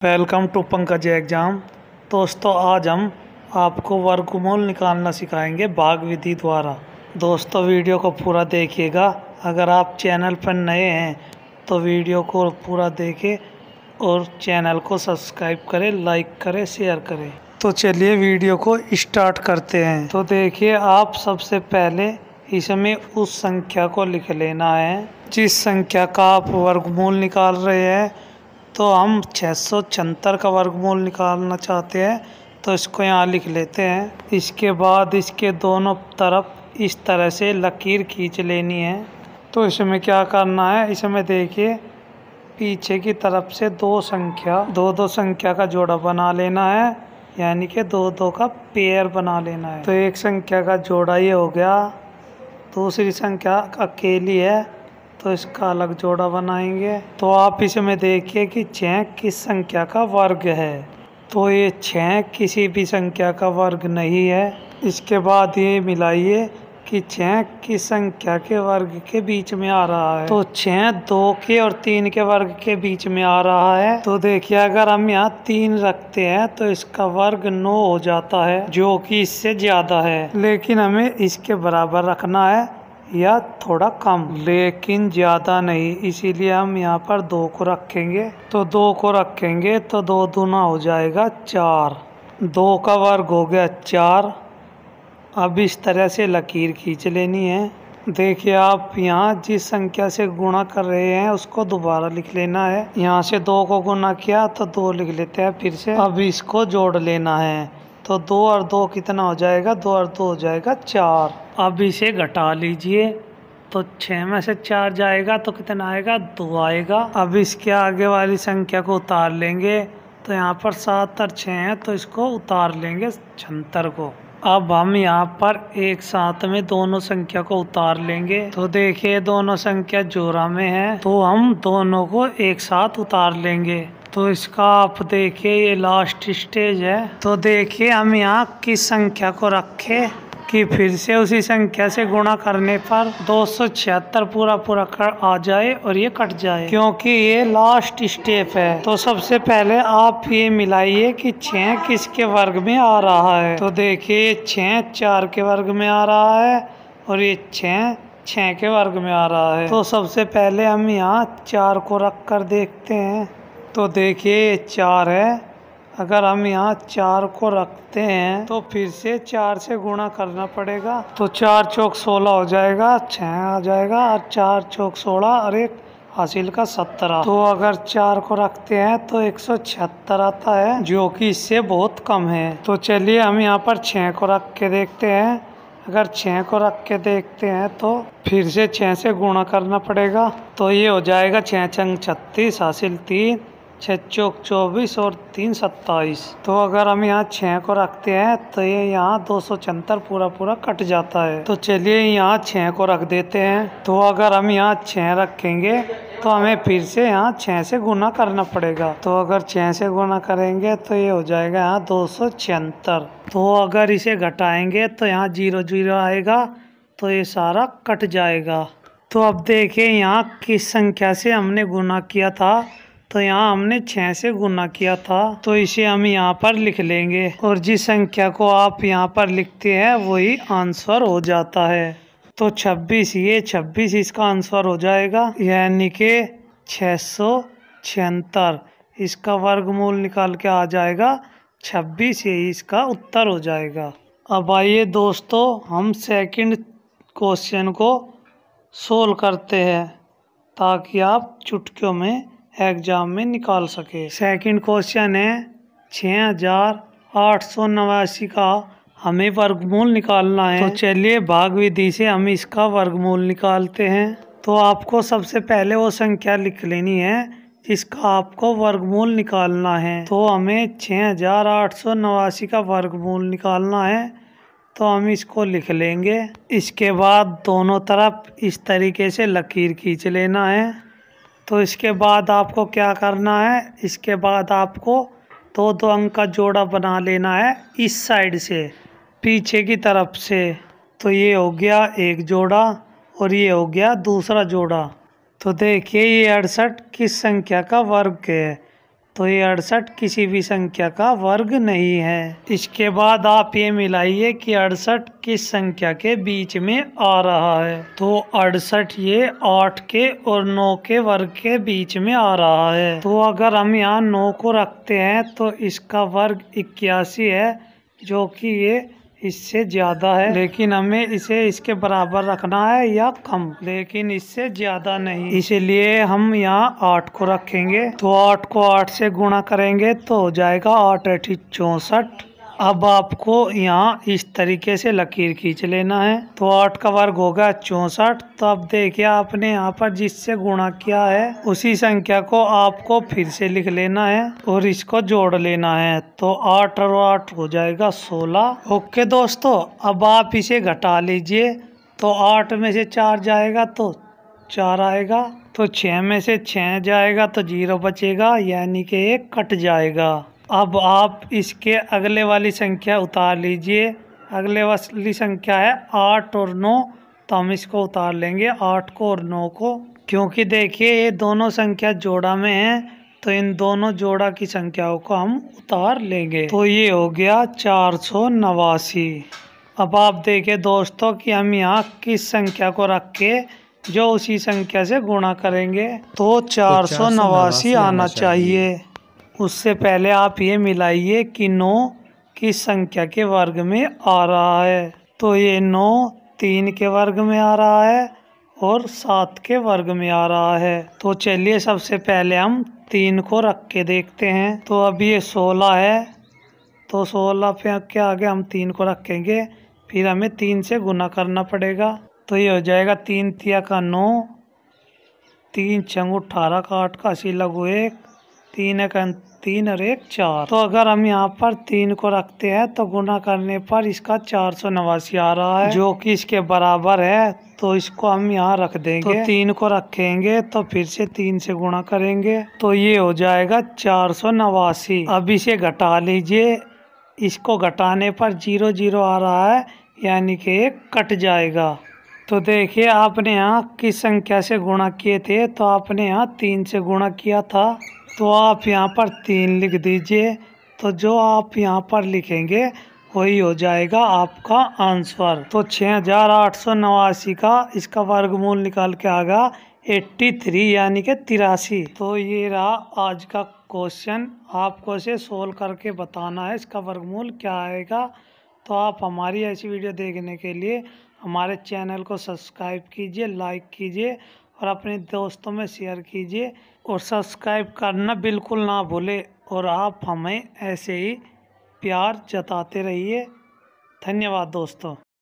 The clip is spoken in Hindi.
Welcome to Pankaj exam. दोस्तों, आज हम आपको वर्गमूल निकालना सिखाएंगे भाग विधि द्वारा। दोस्तों, वीडियो को पूरा देखिएगा। अगर आप चैनल पर नए हैं तो वीडियो को पूरा देखें और चैनल को सब्सक्राइब करें, लाइक करें, शेयर करें। तो चलिए वीडियो को स्टार्ट करते हैं। तो देखिए, आप सबसे पहले इसमें उस संख्या को लिख लेना है जिस संख्या का आप वर्गमूल निकाल रहे हैं। तो हम 676 का वर्गमूल निकालना चाहते हैं, तो इसको यहाँ लिख लेते हैं। इसके बाद इसके दोनों तरफ इस तरह से लकीर खींच लेनी है। तो इसमें क्या करना है, इसमें देखिए पीछे की तरफ से दो संख्या का जोड़ा बना लेना है, यानी कि दो का पेयर बना लेना है। तो एक संख्या का जोड़ा ये हो गया, दूसरी संख्या अकेली है तो इसका अलग जोड़ा बनाएंगे। तो आप इसमें देखिए कि 6 किस संख्या का वर्ग है। तो ये 6 किसी भी संख्या का वर्ग नहीं है। इसके बाद ये मिलाइए कि 6 किस संख्या के वर्ग के बीच में आ रहा है। तो 6 2 के और 3 के वर्ग के बीच में आ रहा है। तो देखिए, अगर हम यहाँ 3 रखते हैं तो इसका वर्ग 9 हो जाता है, जो कि इससे ज्यादा है। लेकिन हमें इसके बराबर रखना है या थोड़ा कम, लेकिन ज्यादा नहीं। इसीलिए हम यहाँ पर 2 को रखेंगे। तो 2 को रखेंगे तो 2 दूना हो जाएगा 4। 2 का वर्ग हो गया 4। अब इस तरह से लकीर खींच लेनी है। देखिए, आप यहाँ जिस संख्या से गुणा कर रहे हैं उसको दोबारा लिख लेना है। यहाँ से 2 को गुणा किया तो 2 लिख लेते हैं फिर से। अब इसको जोड़ लेना है। तो 2 और 2 कितना हो जाएगा, 2 और 2 हो जाएगा 4। अब इसे घटा लीजिए तो 6 में से 4 जाएगा तो कितना आएगा, 2 आएगा। अब इसके आगे वाली संख्या को उतार लेंगे। तो यहाँ पर 7 और 6 है तो इसको उतार लेंगे 76 को। अब हम यहाँ पर एक साथ में दोनों संख्या को उतार लेंगे। तो देखिए, दोनों संख्या जोड़ा में है तो हम दोनों को एक साथ उतार लेंगे। तो इसका आप देखिए ये लास्ट स्टेज है। तो देखिए, हम यहाँ किस संख्या को रखें कि फिर से उसी संख्या से गुणा करने पर 276 पूरा आ जाए और ये कट जाए, क्योंकि ये लास्ट स्टेप है। तो सबसे पहले आप ये मिलाइए कि 6 किसके वर्ग में आ रहा है। तो देखिए, 6 4 के वर्ग में आ रहा है और ये 6 के वर्ग में आ रहा है। तो सबसे पहले हम यहाँ 4 को रख कर देखते हैं। तो देखिए, ये 4 है। अगर हम यहाँ 4 को रखते हैं तो फिर से 4 से गुणा करना पड़ेगा। तो 4 चौक 16 हो जाएगा, 6 आ जाएगा और 4 चौक 16 और एक हासिल का 17। तो अगर 4 को रखते हैं तो 176 आता है, जो कि इससे बहुत कम है। तो चलिए हम यहाँ पर 6 को रख के देखते हैं। अगर 6 को रख के देखते हैं तो फिर से 6 से गुणा करना पड़ेगा। तो ये हो जाएगा 6 छंग 36 हासिल 3, 6 चौक 24 और 3 27। तो अगर हम यहाँ 6 को रखते हैं तो ये यहाँ 276 पूरा कट जाता है। तो चलिए यहाँ 6 को रख देते हैं। तो अगर हम यहाँ 6 रखेंगे तो हमें फिर से यहाँ 6 से गुना करना पड़ेगा। तो अगर 6 से गुना करेंगे तो ये हो जाएगा यहाँ 276। तो अगर इसे घटाएंगे तो यहाँ 0 0 आएगा, तो ये सारा कट जाएगा। तो अब देखिए, यहाँ किस संख्या से हमने गुना किया था। तो यहाँ हमने 6 से गुना किया था, तो इसे हम यहाँ पर लिख लेंगे और जिस संख्या को आप यहाँ पर लिखते हैं वही आंसर हो जाता है। तो 26, ये 26 इसका आंसर हो जाएगा, यानी कि 676। इसका वर्गमूल निकाल के आ जाएगा 26, यही इसका उत्तर हो जाएगा। अब आइए दोस्तों, हम सेकंड क्वेश्चन को सोल्व करते हैं ताकि आप चुटकियों में एग्जाम में निकाल सके। सेकंड क्वेश्चन है 6889 का हमें वर्गमूल निकालना है। तो चलिए भाग विधि से हम इसका वर्गमूल निकालते हैं। तो आपको सबसे पहले वो संख्या लिख लेनी है जिसका आपको वर्गमूल निकालना है। तो हमें 6889 का वर्गमूल निकालना है, तो हम इसको लिख लेंगे। इसके बाद दोनों तरफ इस तरीके से लकीर खींच लेना है। तो इसके बाद आपको क्या करना है, इसके बाद आपको 2 अंक का जोड़ा बना लेना है इस साइड से, पीछे की तरफ से। तो ये हो गया एक जोड़ा और ये हो गया दूसरा जोड़ा। तो देखिए, ये 68 किस संख्या का वर्ग है। तो ये 68 किसी भी संख्या का वर्ग नहीं है। इसके बाद आप ये मिलाइए कि 68 किस संख्या के बीच में आ रहा है। तो 68 ये 8 के और 9 के वर्ग के बीच में आ रहा है। तो अगर हम यहाँ 9 को रखते हैं तो इसका वर्ग 81 है, जो कि ये इससे ज्यादा है, लेकिन हमें इसे इसके बराबर रखना है या कम, लेकिन इससे ज्यादा नहीं। इसीलिए हम यहाँ 8 को रखेंगे। तो 8 को 8 से गुणा करेंगे तो हो जाएगा 8 8 64। अब आपको यहाँ इस तरीके से लकीर खींच लेना है। तो 8 का वर्ग होगा 64। तो अब देखिए आपने यहाँ पर जिससे गुणा किया है उसी संख्या को आपको फिर से लिख लेना है और इसको जोड़ लेना है। तो 8 और 8 हो जाएगा 16। ओके दोस्तों, अब आप इसे घटा लीजिए। तो 8 में से 4 जाएगा तो 4 आएगा। तो 6 में से 6 जाएगा तो 0 बचेगा, यानी कि 1 कट जाएगा। अब आप इसके अगले वाली संख्या उतार लीजिए। अगले वाली संख्या है 8 और 9। तो हम इसको उतार लेंगे, 8 को और 9 को, क्योंकि देखिए ये दोनों संख्या जोड़ा में है, तो इन दोनों जोड़ा की संख्याओं को हम उतार लेंगे। तो ये हो गया 489। अब आप देखिए दोस्तों कि हम यहाँ किस संख्या को रख के जो उसी संख्या से गुणा करेंगे। तो 489 आना चाहिए। उससे पहले आप ये मिलाइए कि 9 किस संख्या के वर्ग में आ रहा है। तो ये 9 3 के वर्ग में आ रहा है और 7 के वर्ग में आ रहा है। तो चलिए सबसे पहले हम 3 को रख के देखते हैं। तो अब ये 16 है, तो 16 पे के आगे हम 3 को रखेंगे, फिर हमें 3 से गुना करना पड़ेगा। तो ये हो जाएगा 3 तिया का 9, 3 छंग 18 का 8 का 80 लघु 1, 3 का 3 और 1 4। तो अगर हम यहाँ पर 3 को रखते हैं तो गुना करने पर इसका 489 आ रहा है, जो कि इसके बराबर है। तो इसको हम यहाँ रख देंगे। तो 3 को रखेंगे तो फिर से 3 से गुणा करेंगे, तो ये हो जाएगा 489। अब इसे घटा लीजिए। इसको घटाने पर 0 0 आ रहा है, यानी कि 1 कट जाएगा। तो देखिए आपने यहाँ किस संख्या से गुणा किए थे। तो आपने यहाँ 3 से गुणा किया था, तो आप यहाँ पर 3 लिख दीजिए। तो जो आप यहाँ पर लिखेंगे वही हो जाएगा आपका आंसर। तो 6889 का इसका वर्गमूल निकाल के आएगा 83, यानी कि 83। तो ये रहा आज का क्वेश्चन। आपको इसे सोल्व करके बताना है इसका वर्गमूल क्या आएगा। तो आप हमारी ऐसी वीडियो देखने के लिए हमारे चैनल को सब्सक्राइब कीजिए, लाइक कीजिए और अपने दोस्तों में शेयर कीजिए, और सब्सक्राइब करना बिल्कुल ना भूलें। और आप हमें ऐसे ही प्यार जताते रहिए। धन्यवाद दोस्तों।